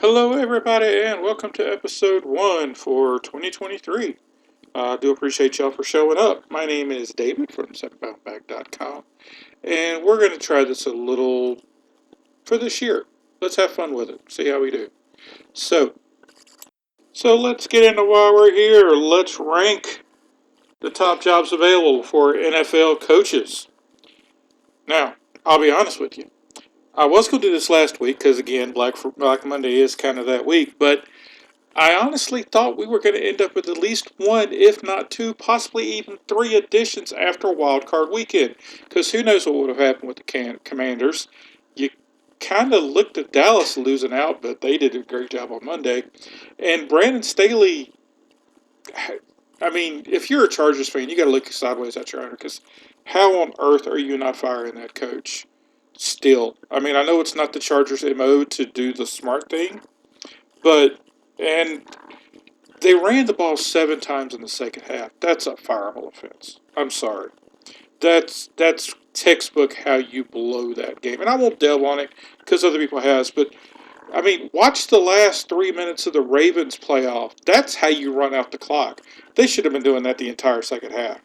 Hello, everybody, and welcome to episode 1 for 2023. I do appreciate y'all for showing up. My name is David from SecondBoundBag.com, and we're going to try this a little for this year. Let's have fun with it, see how we do. So, let's get into why we're here. Let's rank the top jobs available for NFL coaches. Now, I'll be honest with you. I was going to do this last week because, again, Black Monday is kind of that week, but I honestly thought we were going to end up with at least one, if not two, possibly even three additions after Wild Card Weekend. Because who knows what would have happened with the Commanders. You kind of looked at Dallas losing out, but they did a great job on Monday. And Brandon Staley, I mean, if you're a Chargers fan, you got to look sideways at your owner. Because how on earth are you not firing that coach still? I mean, I know it's not the Chargers' MO to do the smart thing, but... And they ran the ball 7 times in the second half. That's a fireable offense. I'm sorry. That's textbook how you blow that game. And I won't delve on it because other people has, but I mean, watch the last 3 minutes of the Ravens playoff. That's how you run out the clock. They should have been doing that the entire second half.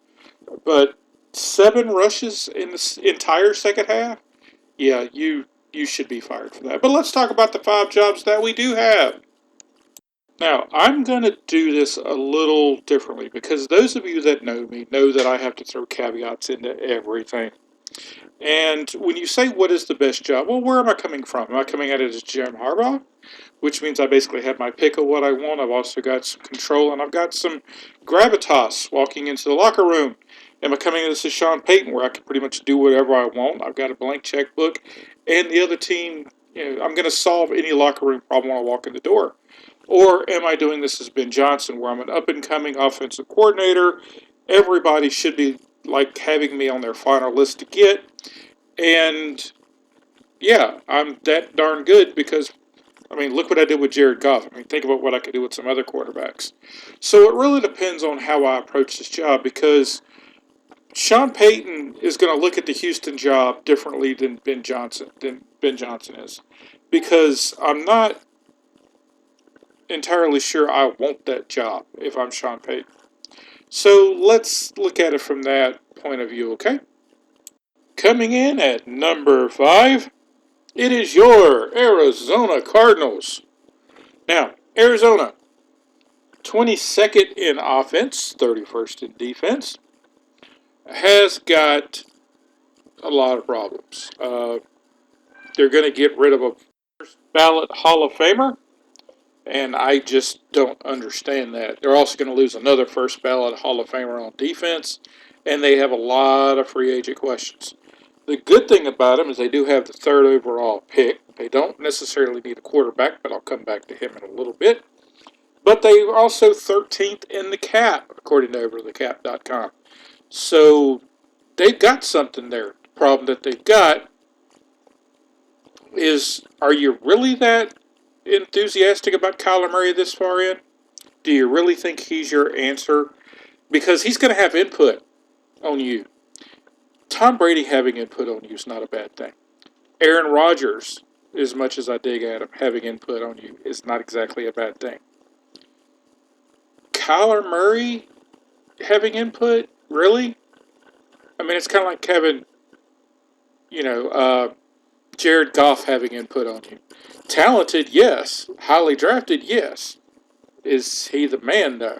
But 7 rushes in the entire second half? Yeah, you should be fired for that. But let's talk about the 5 jobs that we do have. Now, I'm going to do this a little differently because those of you that know me know that I have to throw caveats into everything. And when you say what is the best job, well, where am I coming from? Am I coming at it as Jim Harbaugh? Which means I basically have my pick of what I want. I've also got some control and I've got some gravitas walking into the locker room. Am I coming at this as Sean Payton where I can pretty much do whatever I want? I've got a blank checkbook and the other team, I'm going to solve any locker room problem when I walk in the door. Or am I doing this as Ben Johnson, where I'm an up-and-coming offensive coordinator? Everybody should be like having me on their final list to get. And yeah, I'm that darn good because, I mean, look what I did with Jared Goff. I mean, think about what I could do with some other quarterbacks. So it really depends on how I approach this job because Sean Payton is going to look at the Houston job differently than Ben Johnson is. Because I'm not entirely sure I want that job if I'm Sean Payton. So let's look at it from that point of view, okay? Coming in at number 5, it is your Arizona Cardinals. Now, Arizona, 22nd in offense, 31st in defense, has got a lot of problems. They're going to get rid of a first ballot Hall of Famer. And I just don't understand that. They're also going to lose another first ballot Hall of Famer on defense, and they have a lot of free agent questions. The good thing about them is they do have the 3rd overall pick. They don't necessarily need a quarterback, but I'll come back to him in a little bit. But they are also 13th in the cap, according to overthecap.com. So they've got something there. The problem that they've got is, are you really that enthusiastic about Kyler Murray this far in? Do you really think he's your answer? Because he's going to have input on you. Tom Brady having input on you is not a bad thing. Aaron Rodgers, as much as I dig at him, having input on you is not exactly a bad thing. Kyler Murray having input? Really? I mean, it's kind of like Jared Goff having input on you. Talented, yes. Highly drafted, yes. Is he the man, though?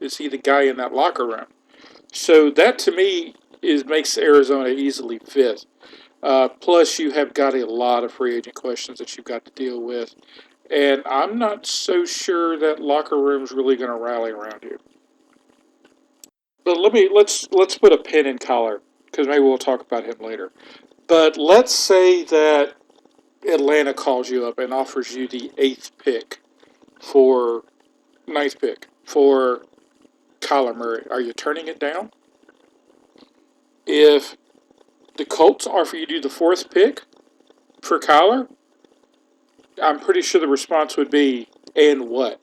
Is he the guy in that locker room? So that, to me, makes Arizona easily 5th. Plus, you have got a lot of free agent questions that you've got to deal with. And I'm not so sure that locker room's really going to rally around you. But let's put a pin in Kyler, because maybe we'll talk about him later. But let's say that Atlanta calls you up and offers you the 9th pick for Kyler Murray. Are you turning it down? If the Colts offer you the 4th pick for Kyler, I'm pretty sure the response would be, and what?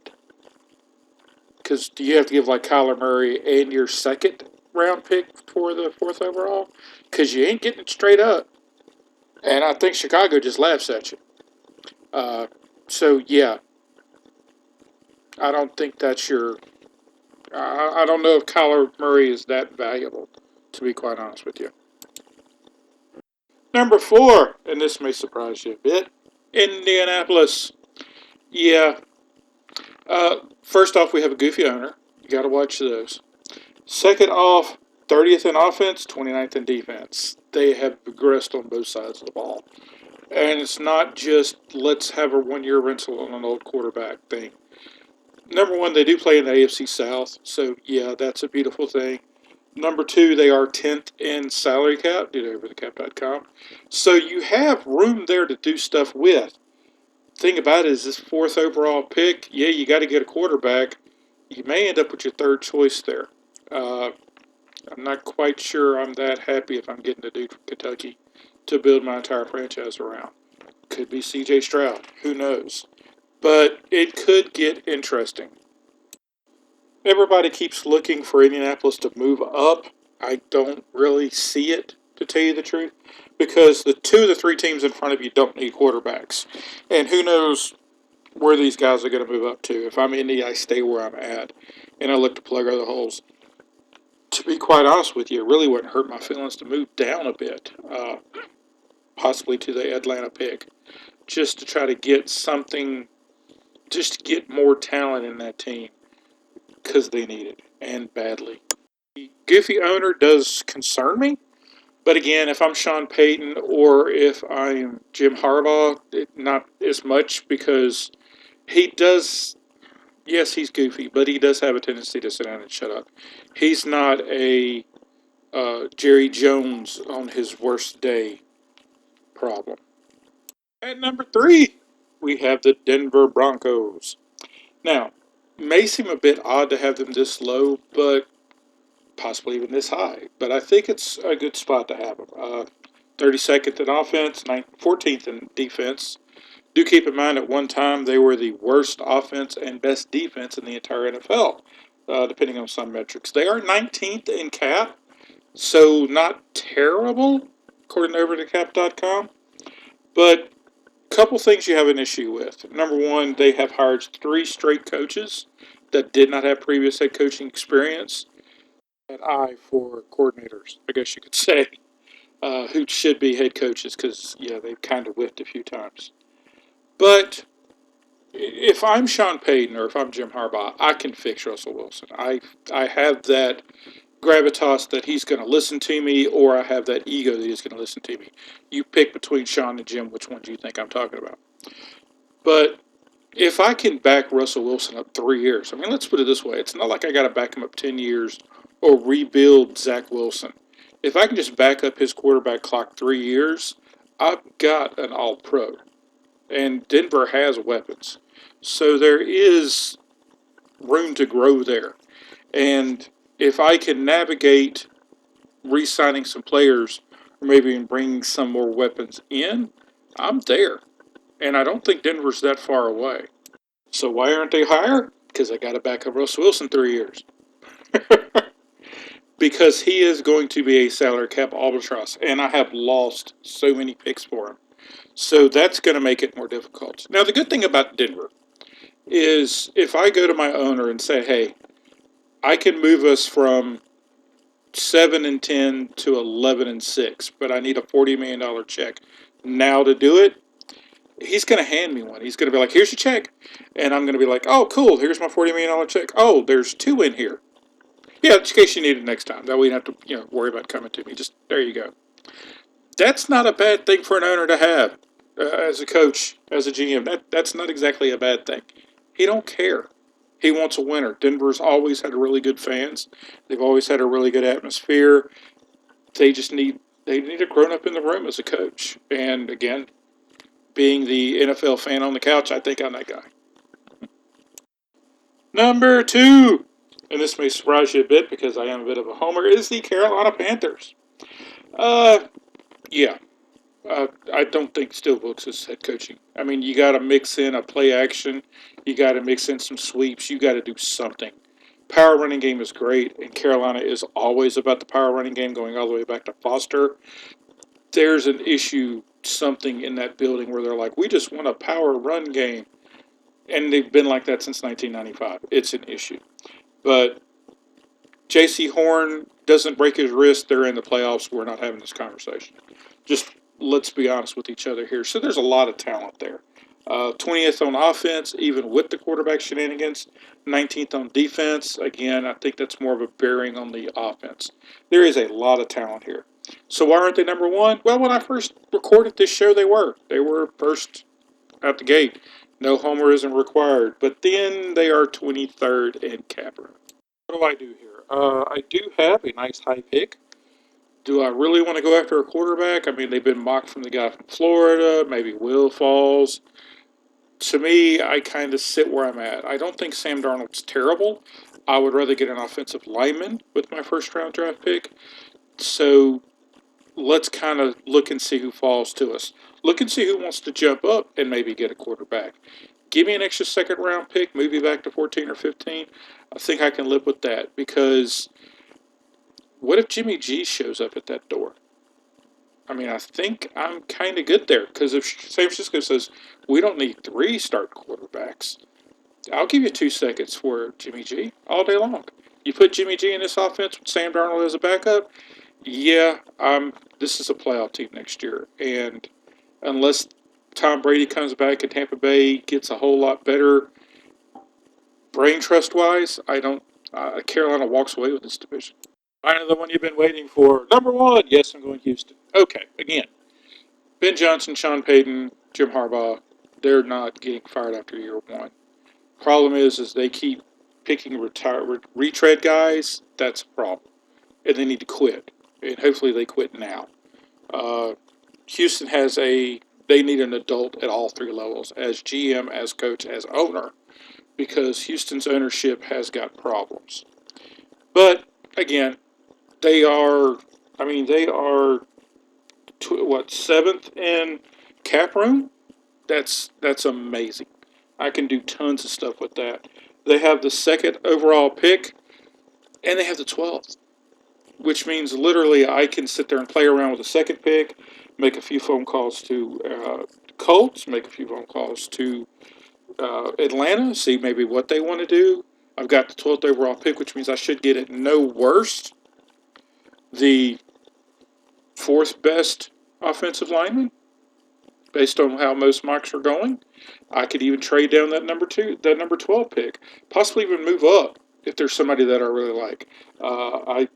Because do you have to give like Kyler Murray and your 2nd round pick for the 4th overall? Because you ain't getting it straight up. And I think Chicago just laughs at you. So, yeah, I don't think that's your. I don't know if Kyler Murray is that valuable, to be quite honest with you. Number four, and this may surprise you a bit, Indianapolis. Yeah. First off, we have a goofy owner. You got to watch those. Second off, 30th in offense, 29th in defense. They have progressed on both sides of the ball. And it's not just let's have a 1 year rental on an old quarterback thing. Number one, they do play in the AFC South, so yeah, that's a beautiful thing. Number two, they are 10th in salary cap due to overthecap.com. So you have room there to do stuff with. Thing about it is this fourth overall pick, yeah, you got to get a quarterback. You may end up with your third choice there. Uh, I'm not quite sure I'm that happy if I'm getting a dude from Kentucky to build my entire franchise around. Could be CJ Stroud. Who knows? But it could get interesting. Everybody keeps looking for Indianapolis to move up. I don't really see it, to tell you the truth, because the two of the three teams in front of you don't need quarterbacks. And who knows where these guys are going to move up to. If I'm Indy, I stay where I'm at, and I look to plug other holes. To be quite honest with you, it really wouldn't hurt my feelings to move down a bit, possibly to the Atlanta pick, just to try to get something, just to get more talent in that team, because they need it, and badly. The goofy owner does concern me, but again, if I'm Sean Payton or if I'm Jim Harbaugh, not as much because he does. Yes, he's goofy, but he does have a tendency to sit down and shut up. He's not a Jerry Jones on his worst day problem. At number three, we have the Denver Broncos. Now, may seem a bit odd to have them this low, but possibly even this high. But I think it's a good spot to have them. 32nd in offense, 14th in defense. Do keep in mind at one time they were the worst offense and best defense in the entire NFL, depending on some metrics. They are 19th in cap, so not terrible, according to overthecap.com. But a couple things you have an issue with. Number one, they have hired three straight coaches that did not have previous head coaching experience. An eye for coordinators, I guess you could say, who should be head coaches because, yeah, they've kind of whiffed a few times. But if I'm Sean Payton or if I'm Jim Harbaugh, I can fix Russell Wilson. I have that gravitas that he's going to listen to me, or I have that ego that he's going to listen to me. You pick between Sean and Jim, which one do you think I'm talking about? But if I can back Russell Wilson up 3 years, I mean, let's put it this way: it's not like I got to back him up 10 years or rebuild Zach Wilson. If I can just back up his quarterback clock 3 years, I've got an All-Pro, and Denver has weapons, so there is room to grow there. And if I can navigate re-signing some players, or maybe even bringing some more weapons in, I'm there. And I don't think Denver's that far away. So why aren't they higher? Because I got to back up Russell Wilson 3 years. Because he is going to be a salary cap albatross, and I have lost so many picks for him. So that's going to make it more difficult. Now, the good thing about Denver is if I go to my owner and say, hey, I can move us from 7-10 to 11-6, but I need a $40 million check now to do it. He's going to hand me one. He's going to be like, here's your check. And I'm going to be like, oh, cool. Here's my $40 million check. Oh, there's two in here. Yeah, just in case you need it next time. That way you don't have to worry about coming to me. Just there you go. That's not a bad thing for an owner to have as a coach, as a GM. That's not exactly a bad thing. He don't care. He wants a winner. Denver's always had really good fans. They've always had a really good atmosphere. They need a grown up in the room as a coach. And again, being the NFL fan on the couch, I think I'm that guy. Number two, and this may surprise you a bit because I am a bit of a homer, is the Carolina Panthers. Uh, yeah. I don't think Stillbooks is head coaching. I mean, you got to mix in a play action. You got to mix in some sweeps. You got to do something. Power running game is great, and Carolina is always about the power running game, going all the way back to Foster. There's an issue, something in that building where they're like, we just want a power run game. and they've been like that since 1995. It's an issue. But J.C. Horn doesn't break his wrist, they're in the playoffs. We're not having this conversation. Just let's be honest with each other here. So there's a lot of talent there. 20th on offense, even with the quarterback shenanigans. 19th on defense. Again, I think that's more of a bearing on the offense. There is a lot of talent here. So why aren't they number one? Well, when I first recorded this show, they were. They were first out the gate. No homerism required. But then they are 23rd in capper. What do I do here? I do have a nice high pick. Do I really want to go after a quarterback? I mean, they've been mocked from the guy from Florida. Maybe Will falls. To me, I kind of sit where I'm at. I don't think Sam Darnold's terrible. I would rather get an offensive lineman with my first round draft pick. So let's kind of look and see who falls to us. Look and see who wants to jump up and maybe get a quarterback. Give me an extra second round pick, move me back to 14 or 15. I think I can live with that because what if Jimmy G shows up at that door? I mean, I think I'm kind of good there because if San Francisco says we don't need three start quarterbacks, I'll give you 2 seconds for Jimmy G all day long. You put Jimmy G in this offense with Sam Darnold as a backup, yeah, this is a playoff team next year. And unless Tom Brady comes back and Tampa Bay gets a whole lot better brain trust wise, I don't. Carolina walks away with this division. Finally, the one you've been waiting for. Number one. Yes, I'm going Houston. Okay, again, Ben Johnson, Sean Payton, Jim Harbaugh, they're not getting fired after year one. Problem is they keep picking retread guys. That's a problem, and they need to quit. And hopefully they quit now. Uh, Houston has they need an adult at all three levels, as GM, as coach, as owner, because Houston's ownership has got problems. But again, they are. I mean, they are seventh in cap room. That's amazing. I can do tons of stuff with that. They have the second overall pick, and they have the 12th, which means literally I can sit there and play around with the second pick, make a few phone calls to Colts, make a few phone calls to Atlanta, see maybe what they want to do. I've got the 12th overall pick, which means I should get at no worst the fourth best offensive lineman based on how most mocks are going. I could even trade down that number 12 pick, possibly even move up if there's somebody that I really like. I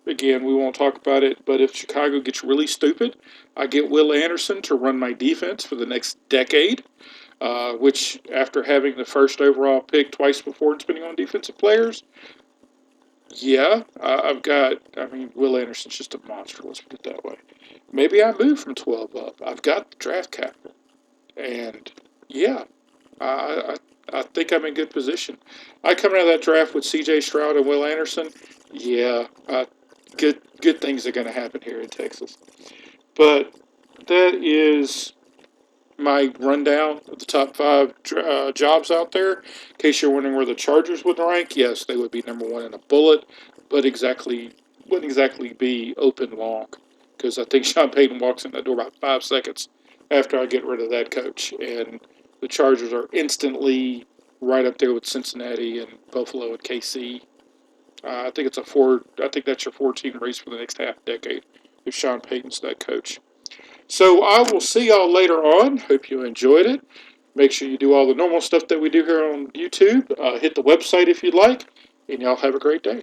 Again, we won't talk about it, but if Chicago gets really stupid, I get Will Anderson to run my defense for the next decade. Which, after having the first overall pick twice before and spending on defensive players, yeah, I've got. I mean, Will Anderson's just a monster. Let's put it that way. Maybe I move from 12 up. I've got the draft capital, and yeah, I I think I'm in good position. I come out of that draft with C.J. Stroud and Will Anderson. Yeah, good things are going to happen here in Texas. But that is my rundown of the top five jobs out there. In case you're wondering where the Chargers would rank, yes, they would be number one in a bullet, but wouldn't exactly be open long because I think Sean Payton walks in that door about 5 seconds after I get rid of that coach, and the Chargers are instantly right up there with Cincinnati and Buffalo and KC. I think it's a four. I think that's your 14 race for the next half decade if Sean Payton's that coach. So I will see y'all later on. Hope you enjoyed it. Make sure you do all the normal stuff that we do here on YouTube. Hit the website if you'd like, and y'all have a great day.